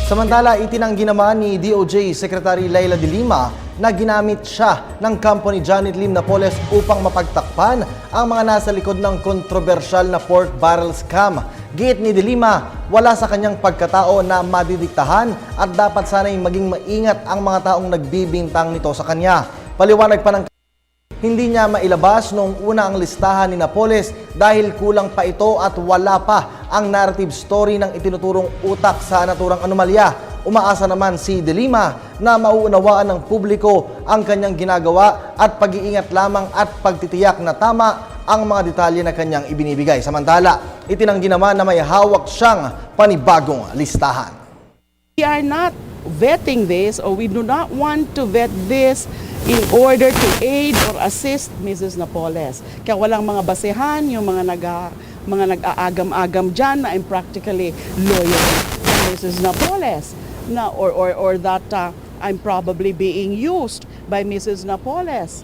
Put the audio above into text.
Samantala, itinanggi naman ni DOJ Secretary Leila de Lima na ginamit siya ng company Janet Lim Napoles upang mapagtakpan ang mga nasa likod ng kontrobersyal na pork barrel scam. Giit ni de Lima, wala sa kanyang pagkatao na madidiktahan at dapat sana'y maging maingat ang mga taong nagbibintang nito sa kanya. Paliwanag pa ng hindi niya mailabas noong una ang listahan ni Napoles dahil kulang pa ito at wala pa ang narrative story ng itinuturong utak sa naturang anomalya. Umaasa naman si de Lima na mauunawaan ng publiko ang kanyang ginagawa at pag-iingat lamang at pagtitiyak na tama ang mga detalye na kanyang ibinibigay. Samantala, itinanggi naman na may hawak siyang panibagong listahan. We are not vetting this, or we do not want to vet this in order to aid or assist Mrs. Napoles. Kaya walang mga basehan, yung mga nag-aagam-agam dyan na I'm practically loyal to Mrs. Napoles, na, or that I'm probably being used by Mrs. Napoles.